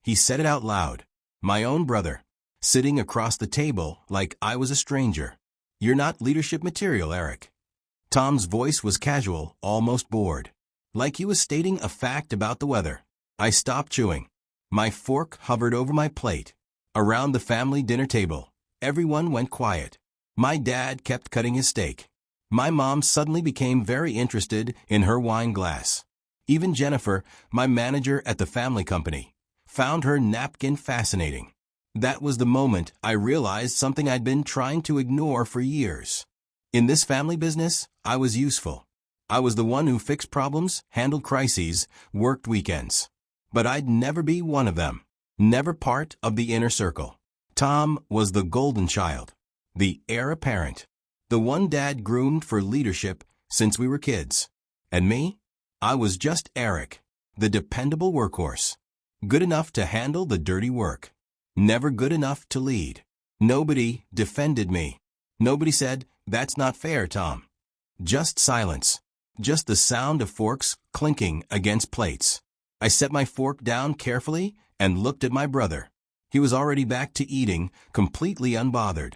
He said it out loud. My own brother. Sitting across the table like I was a stranger. You're not leadership material, Eric. Tom's voice was casual, almost bored. Like he was stating a fact about the weather. I stopped chewing. My fork hovered over my plate. Around the family dinner table, everyone went quiet. My dad kept cutting his steak. My mom suddenly became very interested in her wine glass. Even Jennifer, my manager at the family company, found her napkin fascinating. That was the moment I realized something I'd been trying to ignore for years. In this family business, I was useful. I was the one who fixed problems, handled crises, worked weekends. But I'd never be one of them. Never part of the inner circle. Tom was the golden child. The heir apparent. The one Dad groomed for leadership since we were kids. And me? I was just Eric, the dependable workhorse. Good enough to handle the dirty work. Never good enough to lead. Nobody defended me. Nobody said, "That's not fair, Tom." Just silence. Just the sound of forks clinking against plates. I set my fork down carefully and looked at my brother. He was already back to eating, completely unbothered.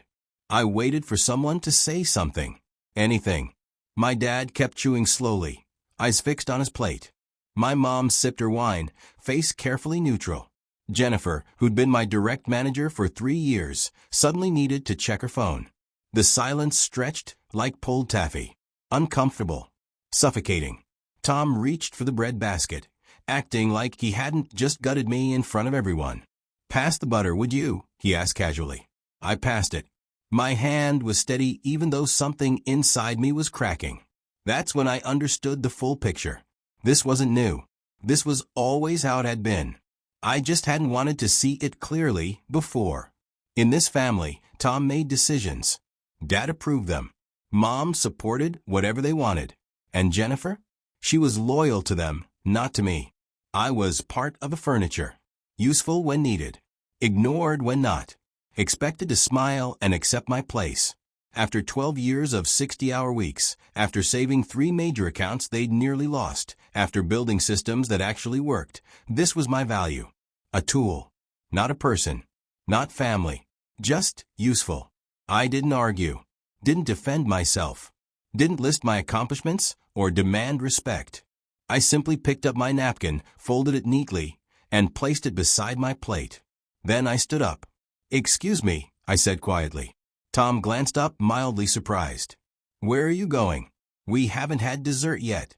I waited for someone to say something. Anything. My dad kept chewing slowly, eyes fixed on his plate. My mom sipped her wine, face carefully neutral. Jennifer, who'd been my direct manager for 3 years, suddenly needed to check her phone. The silence stretched like pulled taffy. Uncomfortable. Suffocating. Tom reached for the bread basket, acting like he hadn't just gutted me in front of everyone. "Pass the butter, would you?" he asked casually. I passed it. My hand was steady even though something inside me was cracking. That's when I understood the full picture. This wasn't new. This was always how it had been. I just hadn't wanted to see it clearly before. In this family, Tom made decisions. Dad approved them. Mom supported whatever they wanted. And Jennifer? She was loyal to them, not to me. I was part of the furniture. Useful when needed. Ignored when not. Expected to smile and accept my place. After 12 years of 60-hour weeks, after saving 3 major accounts they'd nearly lost, after building systems that actually worked, this was my value. A tool. Not a person. Not family. Just useful. I didn't argue. Didn't defend myself. Didn't list my accomplishments or demand respect. I simply picked up my napkin, folded it neatly, and placed it beside my plate. Then I stood up. "Excuse me," I said quietly. Tom glanced up, mildly surprised. "Where are you going? We haven't had dessert yet."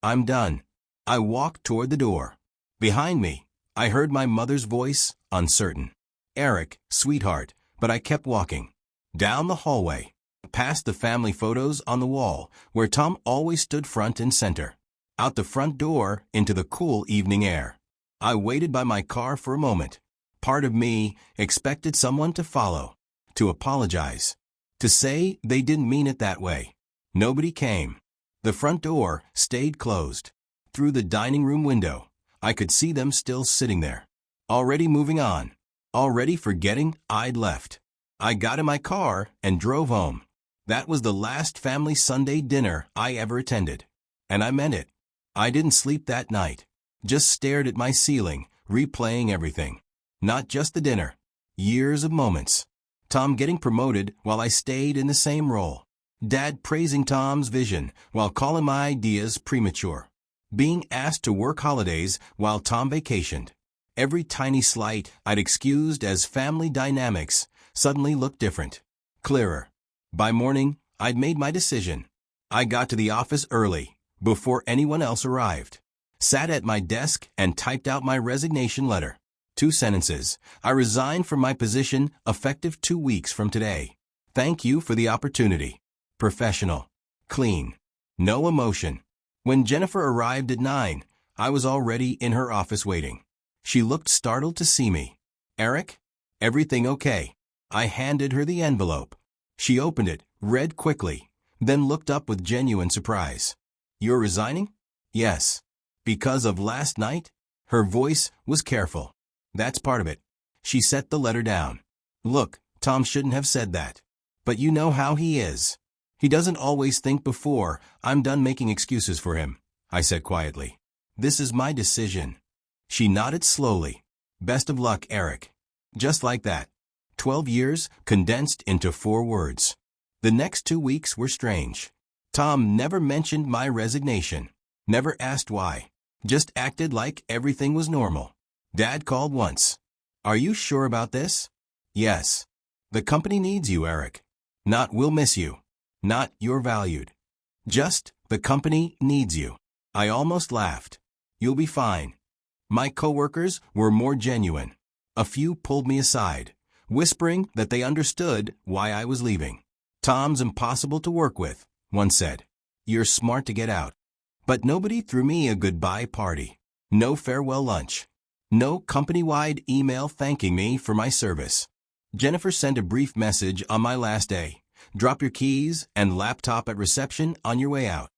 "I'm done." I walked toward the door. Behind me, I heard my mother's voice, uncertain. "Eric, sweetheart," but I kept walking. Down the hallway, past the family photos on the wall, where Tom always stood front and center. Out the front door, into the cool evening air. I waited by my car for a moment. Part of me expected someone to follow, to apologize, to say they didn't mean it that way. Nobody came. The front door stayed closed. Through the dining room window, I could see them still sitting there. Already moving on. Already forgetting I'd left. I got in my car and drove home. That was the last family Sunday dinner I ever attended. And I meant it. I didn't sleep that night. Just stared at my ceiling, replaying everything. Not just the dinner. Years of moments. Tom getting promoted while I stayed in the same role. Dad praising Tom's vision while calling my ideas premature. Being asked to work holidays while Tom vacationed. Every tiny slight I'd excused as family dynamics suddenly looked different. Clearer. By morning, I'd made my decision. I got to the office early, before anyone else arrived. Sat at my desk and typed out my resignation letter. 2 sentences. I resigned from my position effective 2 weeks from today. Thank you for the opportunity. Professional. Clean. No emotion. When Jennifer arrived at 9, I was already in her office waiting. She looked startled to see me. "Eric? Everything okay?" I handed her the envelope. She opened it, read quickly, then looked up with genuine surprise. "You're resigning?" "Yes." "Because of last night?" Her voice was careful. "That's part of it." She set the letter down. "Look, Tom shouldn't have said that. But you know how he is. He doesn't always think before I'm done making excuses for him," I said quietly. "This is my decision." She nodded slowly. Best of luck, Eric. Just like that. 12 years condensed into 4 words. The next 2 weeks were strange. Tom never mentioned my resignation. Never asked why. Just acted like everything was normal. Dad called once. Are you sure about this? Yes. The company needs you, Eric. Not we'll miss you. Not you're valued. Just the company needs you. I almost laughed. You'll be fine. My coworkers were more genuine. A few pulled me aside, whispering that they understood why I was leaving. Tom's impossible to work with, one said. You're smart to get out. But nobody threw me a goodbye party. No farewell lunch. No company-wide email thanking me for my service. Jennifer sent a brief message on my last day. Drop your keys and laptop at reception on your way out.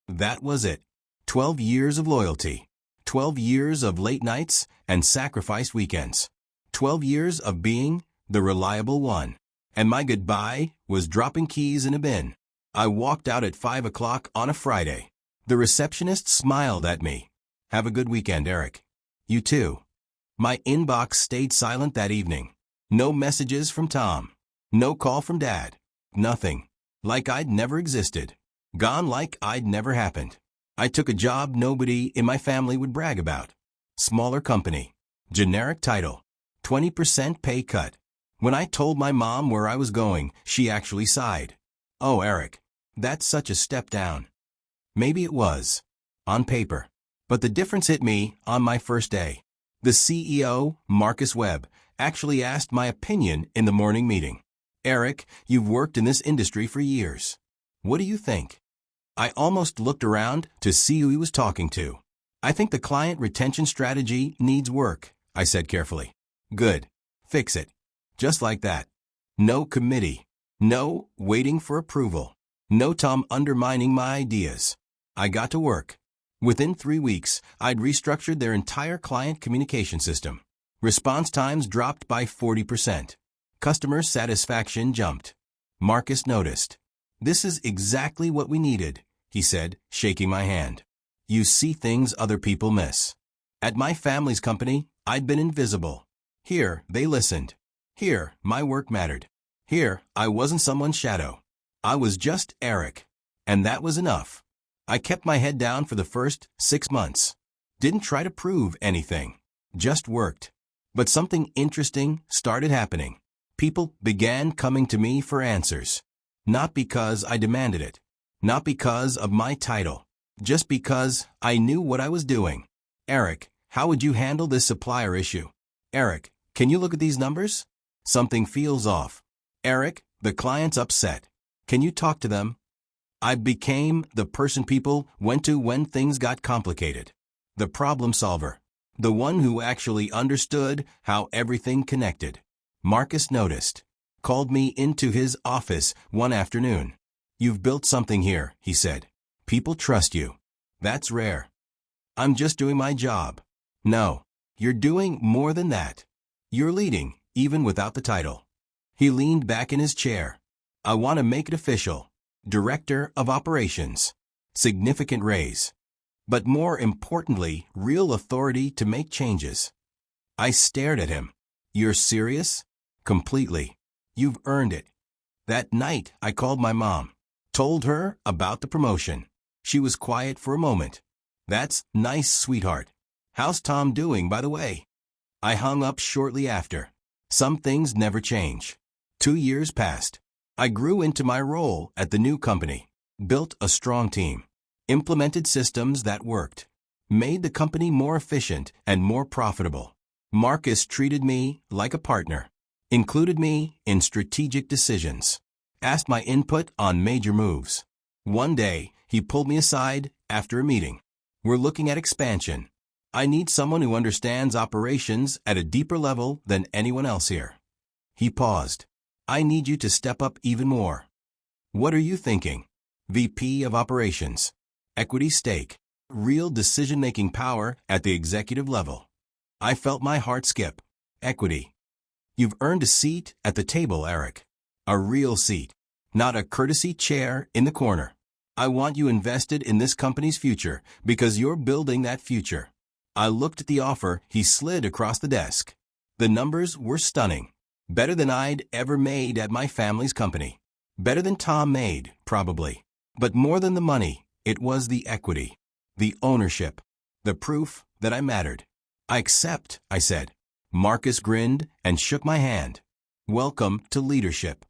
That was it. 12 years of loyalty. 12 years of late nights and sacrificed weekends. 12 years of being the reliable one. And my goodbye was dropping keys in a bin. I walked out at 5 o'clock on a Friday. The receptionist smiled at me. Have a good weekend, Eric. You too. My inbox stayed silent that evening. No messages from Tom. No call from Dad. Nothing. Like I'd never existed. Gone like I'd never happened. I took a job nobody in my family would brag about. Smaller company. Generic title. 20% pay cut. When I told my mom where I was going, she actually sighed. Oh, Eric, that's such a step down. Maybe it was. On paper. But the difference hit me on my first day. The CEO, Marcus Webb, actually asked my opinion in the morning meeting. Eric, you've worked in this industry for years. What do you think? I almost looked around to see who he was talking to. I think the client retention strategy needs work, I said carefully. Good. Fix it. Just like that. No committee. No waiting for approval. No Tom undermining my ideas. I got to work. Within 3 weeks, I'd restructured their entire client communication system. Response times dropped by 40%. Customer satisfaction jumped. Marcus noticed. This is exactly what we needed, he said, shaking my hand. You see things other people miss. At my family's company, I'd been invisible. Here, they listened. Here, my work mattered. Here, I wasn't someone's shadow. I was just Eric. And that was enough. I kept my head down for the first 6 months. Didn't try to prove anything. Just worked. But something interesting started happening. People began coming to me for answers. Not because I demanded it. Not because of my title. Just because I knew what I was doing. Eric, how would you handle this supplier issue? Eric, can you look at these numbers? Something feels off. Eric, the client's upset. Can you talk to them? I became the person people went to when things got complicated. The problem solver. The one who actually understood how everything connected. Marcus noticed. Called me into his office one afternoon. You've built something here, he said. People trust you. That's rare. I'm just doing my job. No, you're doing more than that. You're leading, even without the title. He leaned back in his chair. I want to make it official. Director of Operations. Significant raise. But more importantly, real authority to make changes. I stared at him. You're serious? Completely. You've earned it. That night, I called my mom. Told her about the promotion. She was quiet for a moment. That's nice, sweetheart. How's Tom doing, by the way? I hung up shortly after. Some things never change. 2 years passed. I grew into my role at the new company. Built a strong team. Implemented systems that worked. Made the company more efficient and more profitable. Marcus treated me like a partner. Included me in strategic decisions. Asked my input on major moves. One day, he pulled me aside after a meeting. We're looking at expansion. I need someone who understands operations at a deeper level than anyone else here. He paused. I need you to step up even more. What are you thinking? VP of Operations. Equity stake. Real decision-making power at the executive level. I felt my heart skip. Equity. You've earned a seat at the table, Eric. A real seat. Not a courtesy chair in the corner. I want you invested in this company's future because you're building that future. I looked at the offer he slid across the desk. The numbers were stunning. Better than I'd ever made at my family's company. Better than Tom made, probably. But more than the money, it was the equity, the ownership, the proof that I mattered. I accept, I said. Marcus grinned and shook my hand. Welcome to leadership.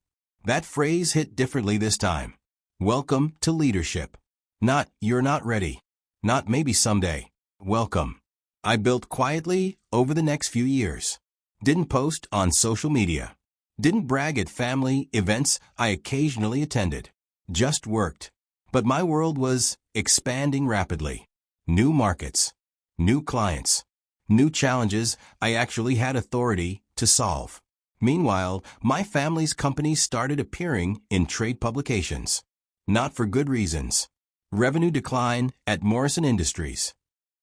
That phrase hit differently this time. Welcome to leadership. Not, you're not ready. Not maybe someday. Welcome. I built quietly over the next few years. Didn't post on social media. Didn't brag at family events I occasionally attended. Just worked. But my world was expanding rapidly. New markets. New clients. New challenges I actually had authority to solve. Meanwhile, my family's companies started appearing in trade publications. Not for good reasons. Revenue decline at Morrison Industries.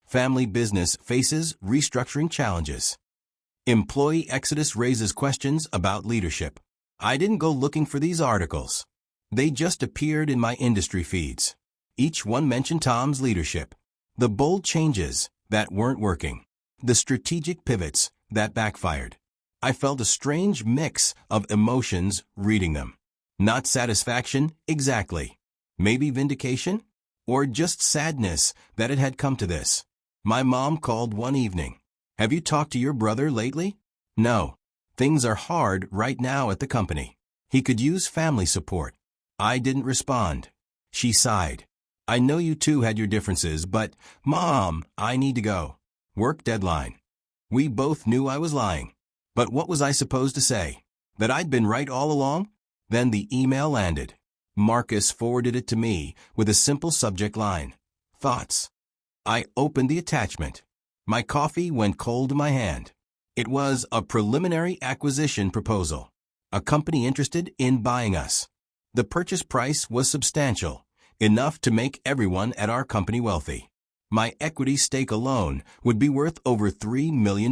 Family business faces restructuring challenges. Employee exodus raises questions about leadership. I didn't go looking for these articles. They just appeared in my industry feeds. Each one mentioned Tom's leadership. The bold changes that weren't working. The strategic pivots that backfired. I felt a strange mix of emotions reading them. Not satisfaction, exactly. Maybe vindication? Or just sadness that it had come to this. My mom called one evening. Have you talked to your brother lately? No. Things are hard right now at the company. He could use family support. I didn't respond. She sighed. I know you two had your differences, but, Mom, I need to go. Work deadline. We both knew I was lying. But what was I supposed to say? That I'd been right all along? Then the email landed. Marcus forwarded it to me with a simple subject line. Thoughts. I opened the attachment. My coffee went cold in my hand. It was a preliminary acquisition proposal. A company interested in buying us. The purchase price was substantial, enough to make everyone at our company wealthy. My equity stake alone would be worth over $3 million.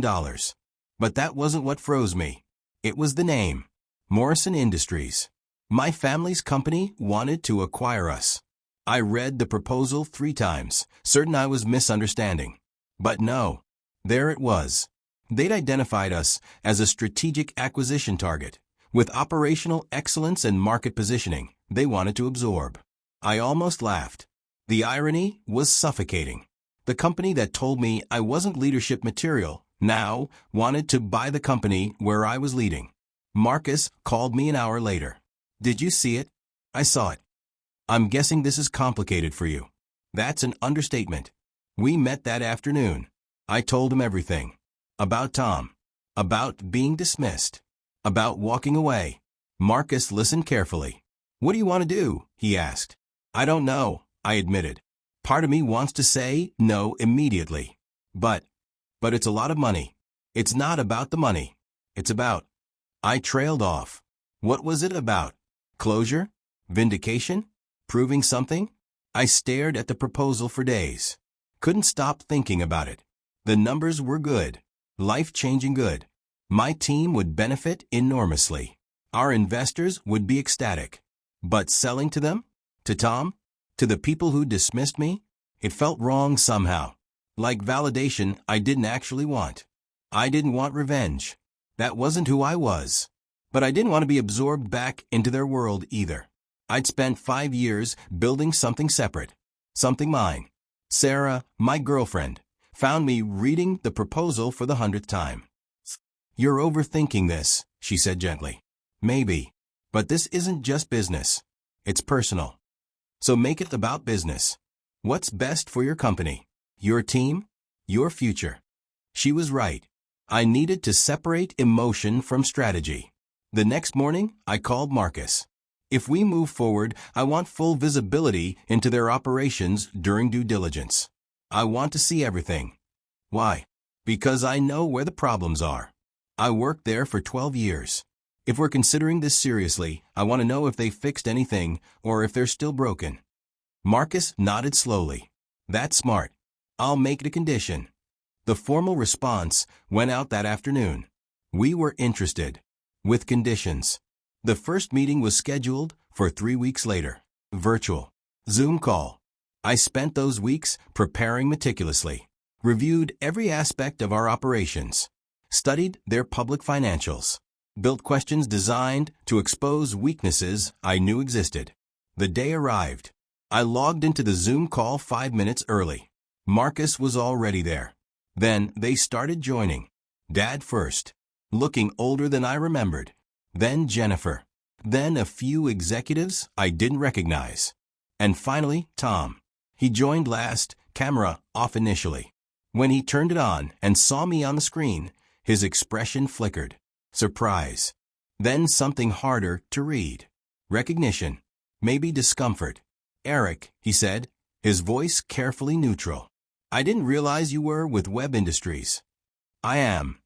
But that wasn't what froze me. It was the name. Morrison Industries. My family's company wanted to acquire us. I read the proposal 3 times, certain I was misunderstanding. But no. There it was. They'd identified us as a strategic acquisition target. With operational excellence and market positioning, they wanted to absorb. I almost laughed. The irony was suffocating. The company that told me I wasn't leadership material now wanted to buy the company where I was leading. Marcus called me an hour later. Did you see it? I saw it. I'm guessing this is complicated for you. That's an understatement. We met that afternoon. I told him everything. About Tom. About being dismissed. About walking away. Marcus listened carefully. What do you want to do? He asked. I don't know, I admitted. Part of me wants to say no immediately. But it's a lot of money. It's not about the money. It's about. I trailed off. What was it about? Closure? Vindication? Proving something? I stared at the proposal for days. Couldn't stop thinking about it. The numbers were good. Life-changing good. My team would benefit enormously. Our investors would be ecstatic. But selling to them? To Tom? To the people who dismissed me? It felt wrong somehow. Like validation I didn't actually want. I didn't want revenge. That wasn't who I was. But I didn't want to be absorbed back into their world either. I'd spent 5 years building something separate. Something mine. Sarah, my girlfriend, found me reading the proposal for the 100th time. You're overthinking this, she said gently. Maybe. But this isn't just business. It's personal. So make it about business. What's best for your company? Your team? Your future? She was right. I needed to separate emotion from strategy. The next morning, I called Marcus. If we move forward, I want full visibility into their operations during due diligence. I want to see everything. Why? Because I know where the problems are. I worked there for 12 years. If we're considering this seriously, I want to know if they fixed anything or if they're still broken. Marcus nodded slowly. That's smart. I'll make it a condition. The formal response went out that afternoon. We were interested. With conditions. The first meeting was scheduled for 3 weeks later. Virtual. Zoom call. I spent those weeks preparing meticulously. Reviewed every aspect of our operations. studied their public financials, built questions designed to expose weaknesses I knew existed. The day arrived. I logged into the Zoom call 5 minutes early. Marcus was already there. Then they started joining. Dad first, looking older than I remembered. Then Jennifer. Then a few executives I didn't recognize. And finally, Tom. He joined last, camera off initially. When he turned it on and saw me on the screen, his expression flickered. Surprise. Then something harder to read. Recognition. Maybe discomfort. Eric, he said, his voice carefully neutral. I didn't realize you were with Web Industries. I am.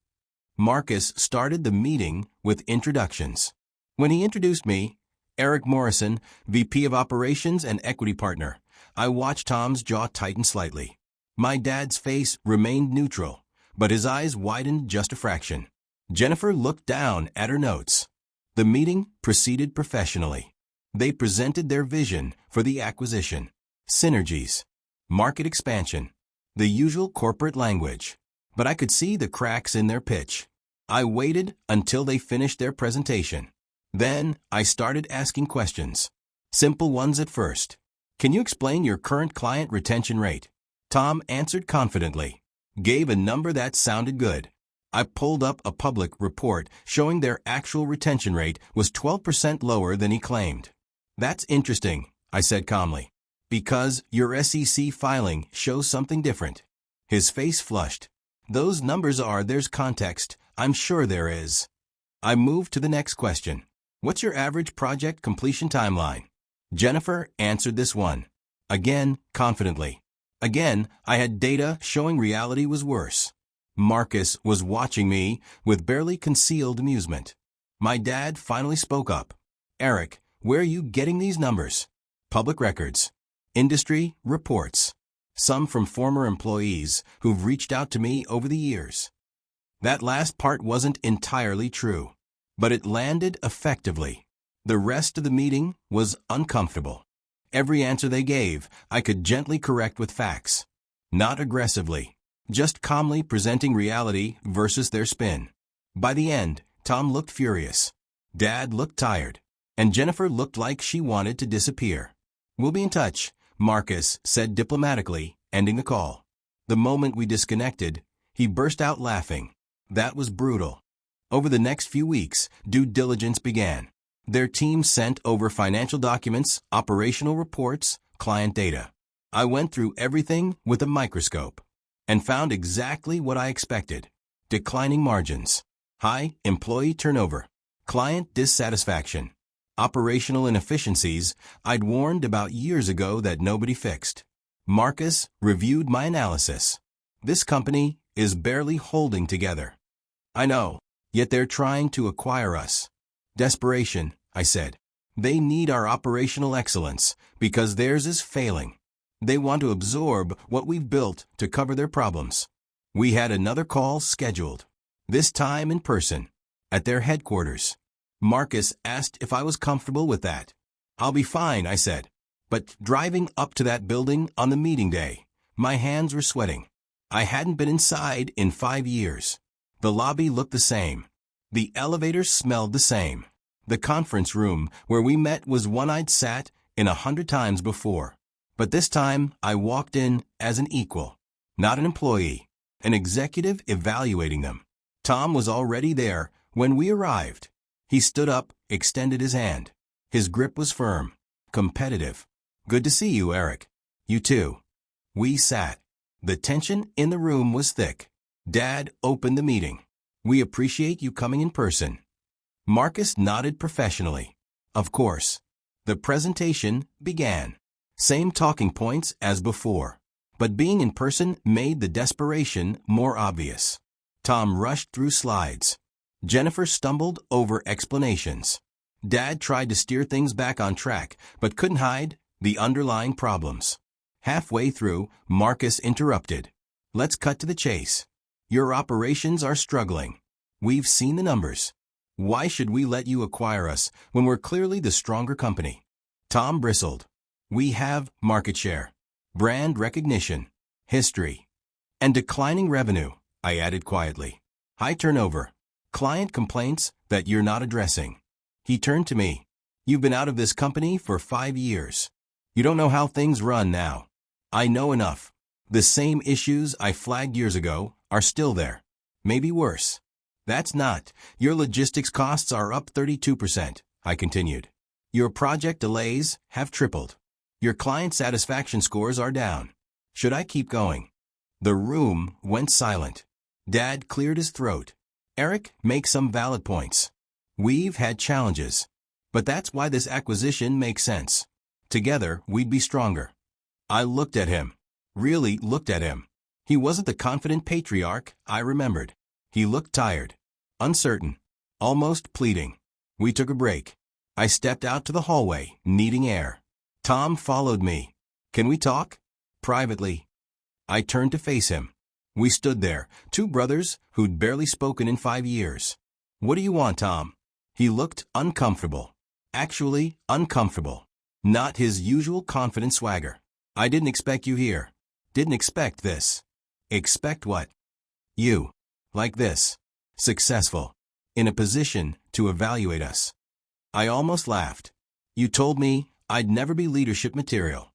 Marcus started the meeting with introductions. When he introduced me, Eric Morrison, VP of Operations and Equity Partner, I watched Tom's jaw tighten slightly. My dad's face remained neutral, but his eyes widened just a fraction. Jennifer looked down at her notes. The meeting proceeded professionally. They presented their vision for the acquisition, synergies, market expansion, the usual corporate language. But I could see the cracks in their pitch. I waited until they finished their presentation. Then I started asking questions. Simple ones at first. Can you explain your current client retention rate? Tom answered confidently. Gave a number that sounded good. I pulled up a public report showing their actual retention rate was 12% lower than he claimed. That's interesting, I said calmly. Because your SEC filing shows something different. His face flushed. Those numbers there's context. I'm sure there is. I moved to the next question. What's your average project completion timeline? Jennifer answered this one. Again, confidently. Again, I had data showing reality was worse. Marcus was watching me with barely concealed amusement. My dad finally spoke up. Eric, where are you getting these numbers? Public records. Industry reports. Some from former employees who've reached out to me over the years. That last part wasn't entirely true, but it landed effectively. The rest of the meeting was uncomfortable. Every answer they gave, I could gently correct with facts. Not aggressively, just calmly presenting reality versus their spin. By the end, Tom looked furious. Dad looked tired. And Jennifer looked like she wanted to disappear. We'll be in touch, Marcus said diplomatically, ending the call. The moment we disconnected, he burst out laughing. That was brutal. Over the next few weeks, due diligence began. Their team sent over financial documents, operational reports, client data. I went through everything with a microscope and found exactly what I expected. Declining margins, high employee turnover, client dissatisfaction, operational inefficiencies I'd warned about years ago that nobody fixed. Marcus reviewed my analysis. This company is barely holding together. I know, yet they're trying to acquire us. Desperation, I said. They need our operational excellence because theirs is failing. They want to absorb what we've built to cover their problems. We had another call scheduled, this time in person, at their headquarters. Marcus asked if I was comfortable with that. I'll be fine, I said. But driving up to that building on the meeting day, my hands were sweating. I hadn't been inside in 5 years. The lobby looked the same. The elevators smelled the same. The conference room where we met was one I'd sat in 100 times before. But this time I walked in as an equal, not an employee, an executive evaluating them. Tom was already there when we arrived. He stood up, extended his hand. His grip was firm, competitive. Good to see you, Eric. You too. We sat. The tension in the room was thick. Dad opened the meeting. We appreciate you coming in person. Marcus nodded professionally. Of course. The presentation began. Same talking points as before. But being in person made the desperation more obvious. Tom rushed through slides. Jennifer stumbled over explanations. Dad tried to steer things back on track, but couldn't hide the underlying problems. Halfway through, Marcus interrupted. Let's cut to the chase. Your operations are struggling. We've seen the numbers. Why should we let you acquire us when we're clearly the stronger company? Tom bristled. We have market share, brand recognition, history, and declining revenue, I added quietly. High turnover. Client complaints that you're not addressing. He turned to me. You've been out of this company for 5 years. You don't know how things run now. I know enough. The same issues I flagged years ago are still there. Maybe worse. That's not. Your logistics costs are up 32%, I continued. Your project delays have tripled. Your client satisfaction scores are down. Should I keep going? The room went silent. Dad cleared his throat. Eric makes some valid points. We've had challenges. But that's why this acquisition makes sense. Together, we'd be stronger. I looked at him. Really looked at him. He wasn't the confident patriarch I remembered. He looked tired. Uncertain. Almost pleading. We took a break. I stepped out to the hallway, needing air. Tom followed me. Can we talk? Privately. I turned to face him. We stood there, two brothers who'd barely spoken in 5 years. What do you want, Tom? He looked uncomfortable. Actually, uncomfortable. Not his usual confident swagger. I didn't expect you here. Didn't expect this. Expect what? You. Like this. Successful. In a position to evaluate us. I almost laughed. You told me I'd never be leadership material.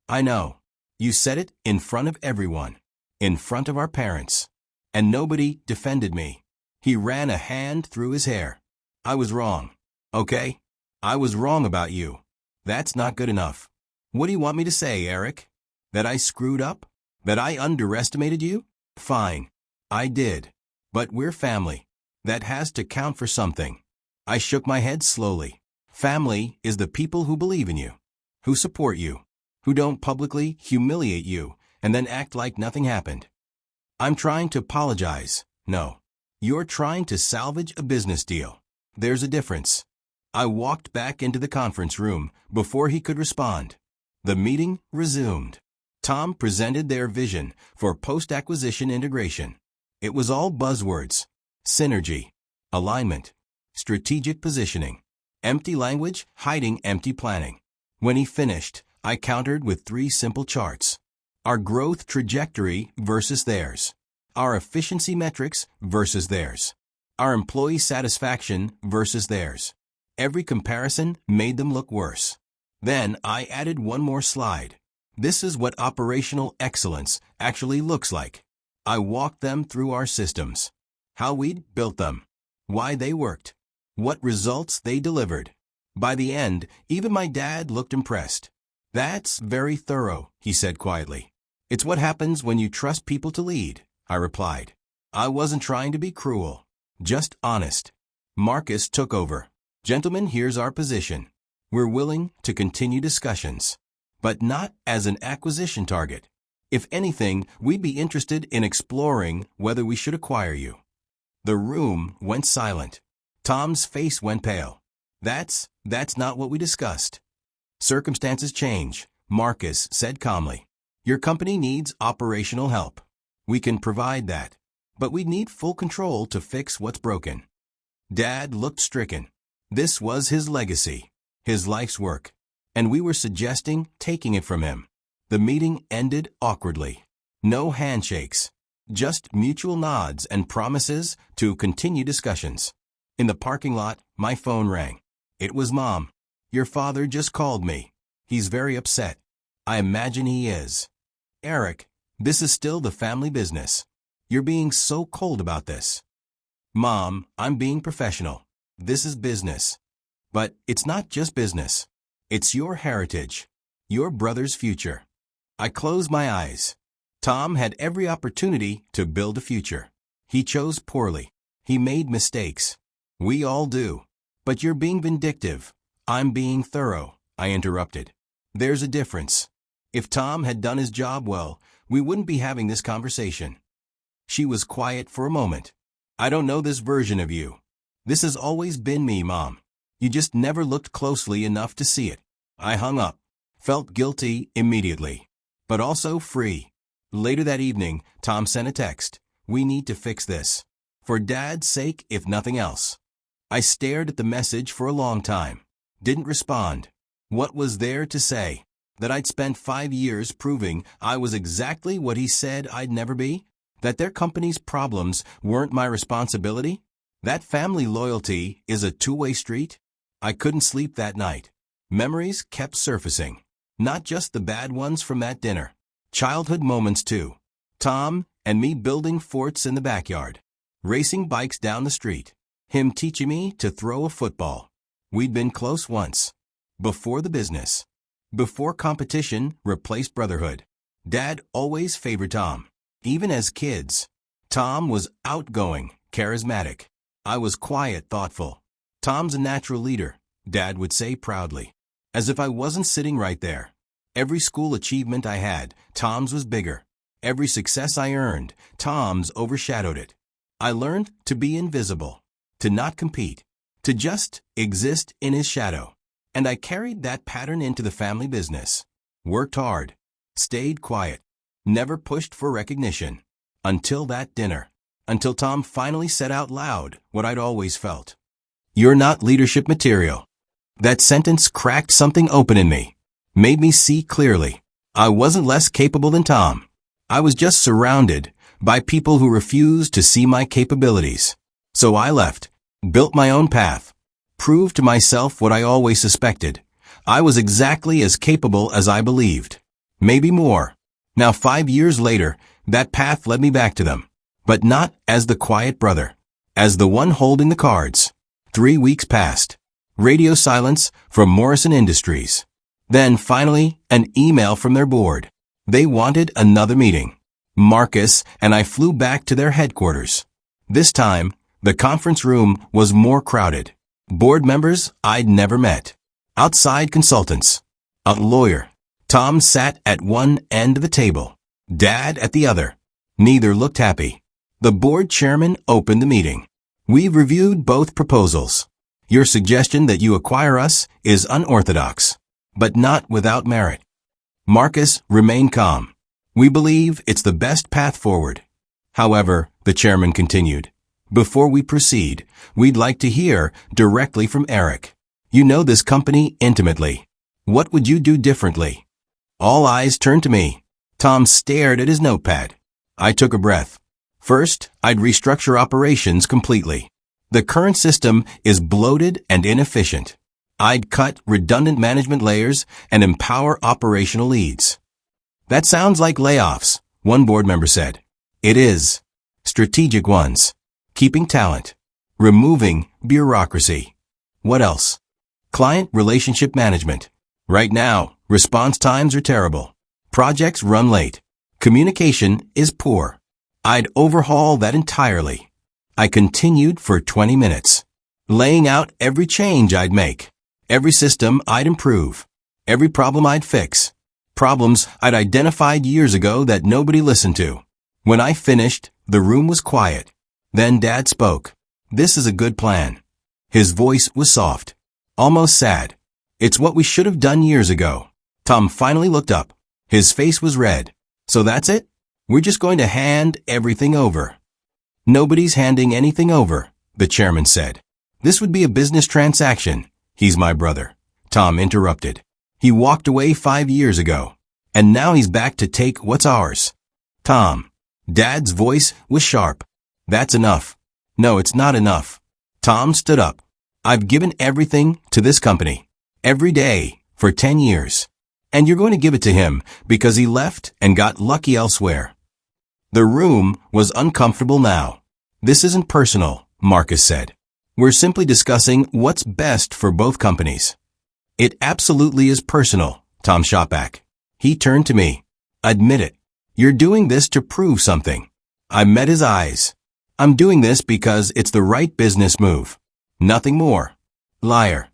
I know. You said it in front of everyone. In front of our parents. And nobody defended me. He ran a hand through his hair. I was wrong. Okay? I was wrong about you. That's not good enough. What do you want me to say, Eric? That I screwed up? That I underestimated you? Fine. I did. But we're family. That has to count for something. I shook my head slowly. Family is the people who believe in you. Who support you. Who don't publicly humiliate you and then act like nothing happened. I'm trying to apologize. No. You're trying to salvage a business deal. There's a difference. I walked back into the conference room before he could respond. The meeting resumed. Tom presented their vision for post-acquisition integration. It was all buzzwords. Synergy. Alignment. Strategic positioning. Empty language hiding empty planning. When he finished, I countered with 3 simple charts. Our growth trajectory versus theirs. Our efficiency metrics versus theirs. Our employee satisfaction versus theirs. Every comparison made them look worse. Then I added one more slide. This is what operational excellence actually looks like. I walked them through our systems. How we'd built them. Why they worked. What results they delivered. By the end, even my dad looked impressed. That's very thorough, he said quietly. It's what happens when you trust people to lead, I replied. I wasn't trying to be cruel. Just honest. Marcus took over. Gentlemen, here's our position. We're willing to continue discussions, but not as an acquisition target. If anything, we'd be interested in exploring whether we should acquire you. The room went silent. Tom's face went pale. That's not what we discussed. Circumstances change, Marcus said calmly. Your company needs operational help. We can provide that, but we need full control to fix what's broken. Dad looked stricken. This was his legacy, his life's work, and we were suggesting taking it from him. The meeting ended awkwardly. No handshakes, just mutual nods and promises to continue discussions. In the parking lot, my phone rang. It was Mom. Your father just called me. He's very upset. I imagine he is. Eric, this is still the family business. You're being so cold about this. Mom, I'm being professional. This is business. But it's not just business. It's your heritage. Your brother's future. I closed my eyes. Tom had every opportunity to build a future. He chose poorly. He made mistakes. We all do. But you're being vindictive. I'm being thorough, I interrupted. There's a difference. If Tom had done his job well, we wouldn't be having this conversation. She was quiet for a moment. I don't know this version of you. This has always been me, Mom. You just never looked closely enough to see it. I hung up. Felt guilty immediately. But also free. Later that evening, Tom sent a text. We need to fix this. For Dad's sake, if nothing else. I stared at the message for a long time. Didn't respond. What was there to say? That I'd spent 5 years proving I was exactly what he said I'd never be? That their company's problems weren't my responsibility? That family loyalty is a two-way street? I couldn't sleep that night. Memories kept surfacing. Not just the bad ones from that dinner. Childhood moments too. Tom and me building forts in the backyard. Racing bikes down the street. Him teaching me to throw a football. We'd been close once. Before the business. Before competition replaced brotherhood. Dad always favored Tom. Even as kids. Tom was outgoing, charismatic. I was quiet, thoughtful. Tom's a natural leader, Dad would say proudly. As if I wasn't sitting right there. Every school achievement I had, Tom's was bigger. Every success I earned, Tom's overshadowed it. I learned to be invisible, to not compete, to just exist in his shadow. And I carried that pattern into the family business. Worked hard, stayed quiet, never pushed for recognition. Until that dinner. Until Tom finally said out loud what I'd always felt. "You're not leadership material." That sentence cracked something open in me. Made me see clearly. I wasn't less capable than Tom. I was just surrounded by people who refused to see my capabilities. So I left, built my own path, proved to myself what I always suspected. I was exactly as capable as I believed. Maybe more. Now 5 years later, that path led me back to them. But not as the quiet brother. As the one holding the cards. 3 weeks passed. Radio silence from Morrison Industries. Then finally, an email from their board. They wanted another meeting. Marcus and I flew back to their headquarters. This time, the conference room was more crowded. Board members I'd never met. Outside consultants. A lawyer. Tom sat at one end of the table. Dad at the other. Neither looked happy. The board chairman opened the meeting. "We've reviewed both proposals. Your suggestion that you acquire us is unorthodox, but not without merit." Marcus remained calm. "We believe it's the best path forward. However," the chairman continued, "before we proceed, we'd like to hear directly from Eric. You know this company intimately. What would you do differently?" All eyes turned to me. Tom stared at his notepad. I took a breath. First, I'd restructure operations completely. The current system is bloated and inefficient. I'd cut redundant management layers and empower operational leads. "That sounds like layoffs," one board member said. "It is. Strategic ones. Keeping talent. Removing bureaucracy." "What else?" "Client relationship management. Right now, response times are terrible. Projects run late. Communication is poor. I'd overhaul that entirely." I continued for 20 minutes, laying out every change I'd make, every system I'd improve, every problem I'd fix, problems I'd identified years ago that nobody listened to. When I finished, the room was quiet. Then Dad spoke. "This is a good plan." His voice was soft, almost sad. "It's what we should have done years ago." Tom finally looked up. His face was red. "So that's it? We're just going to hand everything over." "Nobody's handing anything over," the chairman said. "This would be a business transaction." "He's my brother," Tom interrupted. "He walked away 5 years ago, and now he's back to take what's ours." "Tom." Dad's voice was sharp. "That's enough." "No, it's not enough." Tom stood up. "I've given everything to this company. Every day, for 10 years. And you're going to give it to him because he left and got lucky elsewhere." The room was uncomfortable now. "This isn't personal," Marcus said. "We're simply discussing what's best for both companies." "It absolutely is personal," Tom shot back. He turned to me. "Admit it. You're doing this to prove something." I met his eyes. "I'm doing this because it's the right business move. Nothing more." "Liar."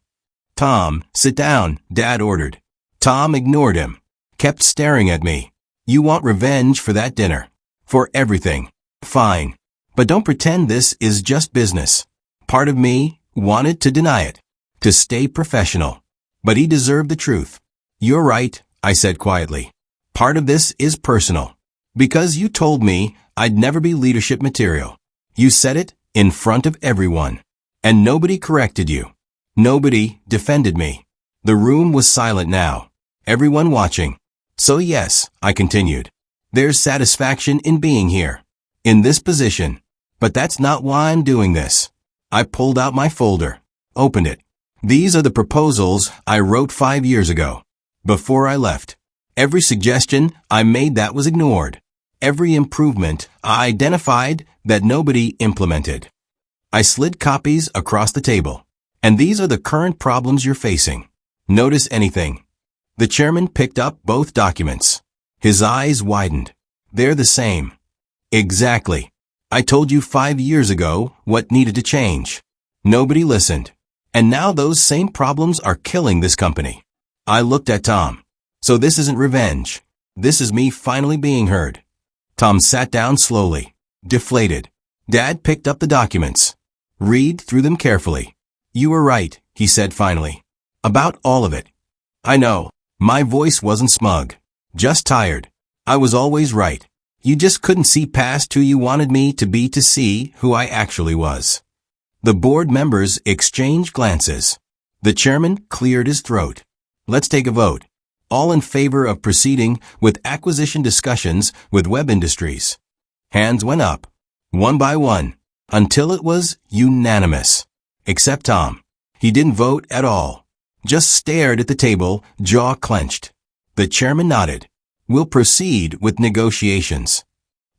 "Tom, sit down," Dad ordered. Tom ignored him, kept staring at me. "You want revenge for that dinner. For everything. Fine. But don't pretend this is just business." Part of me wanted to deny it, to stay professional. But he deserved the truth. "You're right," I said quietly. "Part of this is personal. Because you told me I'd never be leadership material. You said it in front of everyone. And nobody corrected you. Nobody defended me." The room was silent now. Everyone watching. "So yes," I continued. "There's satisfaction in being here. in this position. But that's not why I'm doing this. I pulled out my folder, opened it. These are the proposals I wrote 5 years ago. Before I left. Every suggestion I made that was ignored. Every improvement I identified that nobody implemented. I slid copies across the table. And these are the current problems you're facing. Notice anything? The chairman picked up both documents. His eyes widened. They're the same. Exactly. I told you 5 years ago what needed to change. Nobody listened. And now those same problems are killing this company. I looked at Tom. So this isn't revenge. This is me finally being heard. Tom sat down slowly, deflated. Dad picked up the documents. Read through them carefully. You were right, he said finally. About all of it. I know. My voice wasn't smug. Just tired. I was always right. You just couldn't see past who you wanted me to be to see who I actually was. The board members exchanged glances. The chairman cleared his throat. Let's take a vote. All in favor of proceeding with acquisition discussions with Web Industries. Hands went up, one by one, until it was unanimous. Except Tom. He didn't vote at all. Just stared at the table, jaw clenched. The chairman nodded. We'll proceed with negotiations.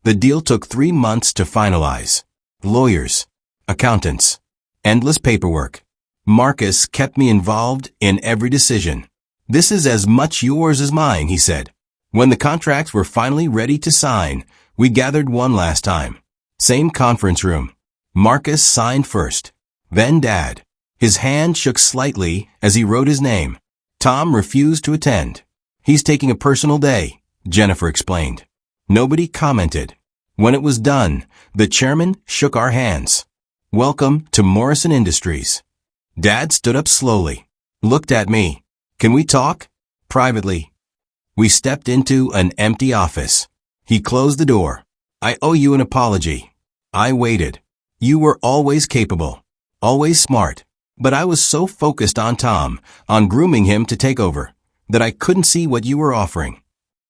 The deal took 3 months to finalize. Lawyers, accountants, endless paperwork. Marcus kept me involved in every decision. This is as much yours as mine, he said. When the contracts were finally ready to sign, we gathered one last time. Same conference room. Marcus signed first. Then Dad. His hand shook slightly as he wrote his name. Tom refused to attend. He's taking a personal day, Jennifer explained. Nobody commented. When it was done, the chairman shook our hands. Welcome to Morrison Industries. Dad stood up slowly. Looked at me. Can we talk? Privately. We stepped into an empty office. He closed the door. I owe you an apology. I waited. You were always capable. Always smart. But I was so focused on Tom, on grooming him to take over, that I couldn't see what you were offering.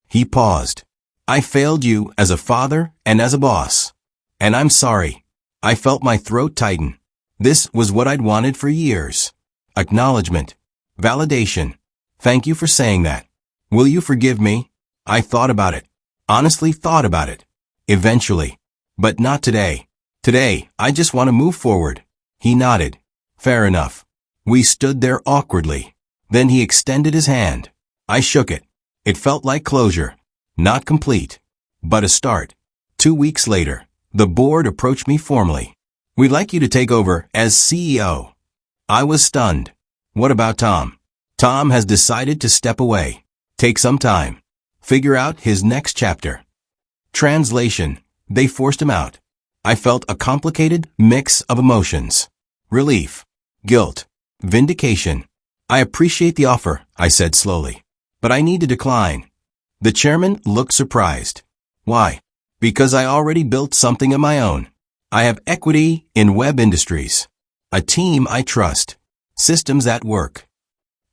He paused. I failed you as a father and as a boss. And I'm sorry. I felt my throat tighten. This was what I'd wanted for years. Acknowledgement. Validation. Thank you for saying that. Will you forgive me? I thought about it. Honestly thought about it. Eventually. But not today. Today, I just want to move forward. He nodded. Fair enough. We stood there awkwardly. Then he extended his hand. I shook it. It felt like closure. Not complete. But a start. 2 weeks later, the board approached me formally. We'd like you to take over as CEO. I was stunned. What about Tom? Tom has decided to step away. Take some time. Figure out his next chapter. Translation. They forced him out. I felt a complicated mix of emotions. Relief. Guilt. Vindication. I appreciate the offer, I said slowly. But I need to decline. The chairman looked surprised. Why? Because I already built something of my own. I have equity in Web Industries. A team I trust. Systems that work.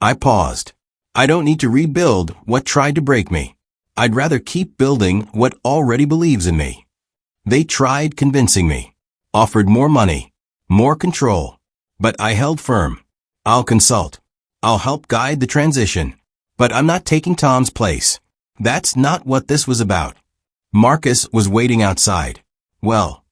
I paused. I don't need to rebuild what tried to break me. I'd rather keep building what already believes in me. They tried convincing me. Offered more money. More control. But I held firm. I'll consult. I'll help guide the transition. But I'm not taking Tom's place. That's not what this was about. Marcus was waiting outside. Well,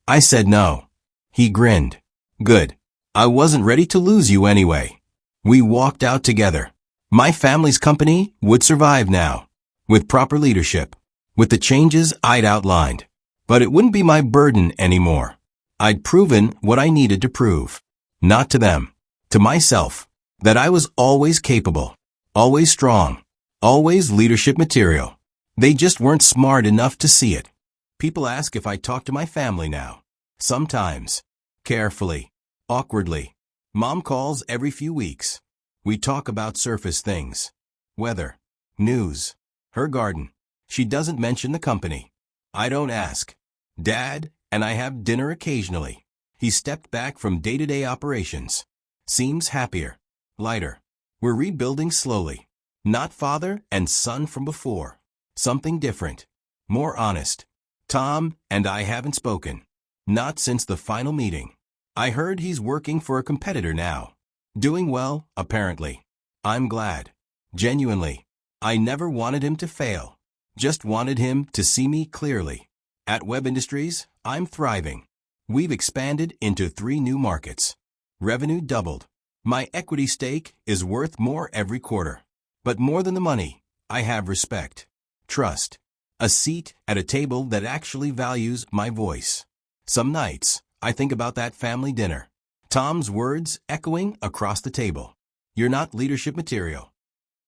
I said no. He grinned. Good. I wasn't ready to lose you anyway. We walked out together. My family's company would survive now. With proper leadership. With the changes I'd outlined. But it wouldn't be my burden anymore. I'd proven what I needed to prove. Not to them. To myself. That I was always capable. Always strong. Always leadership material. They just weren't smart enough to see it. People ask if I talk to my family now. Sometimes. Carefully. Awkwardly. Mom calls every few weeks. We talk about surface things. Weather. News. Her garden. She doesn't mention the company. I don't ask. Dad and I have dinner occasionally. He stepped back from day-to-day operations. Seems happier. Lighter. We're rebuilding slowly. Not father and son from before. Something different. More honest. Tom and I haven't spoken. Not since the final meeting. I heard he's working for a competitor now. Doing well, apparently. I'm glad. Genuinely. I never wanted him to fail. Just wanted him to see me clearly. At Web Industries, I'm thriving. We've expanded into 3 new markets. Revenue doubled. My equity stake is worth more every quarter. But more than the money, I have respect, trust, a seat at a table that actually values my voice. Some nights, I think about that family dinner. Tom's words echoing across the table. You're not leadership material.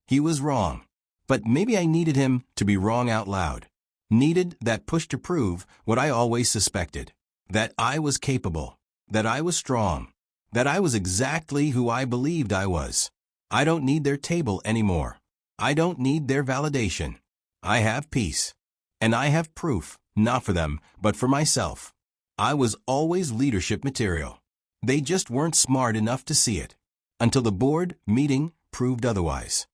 He was wrong. But maybe I needed him to be wrong out loud. Needed that push to prove what I always suspected. That I was capable. That I was strong. That I was exactly who I believed I was. I don't need their table anymore. I don't need their validation. I have peace. And I have proof, not for them, but for myself. I was always leadership material. They just weren't smart enough to see it. Until the board meeting proved otherwise.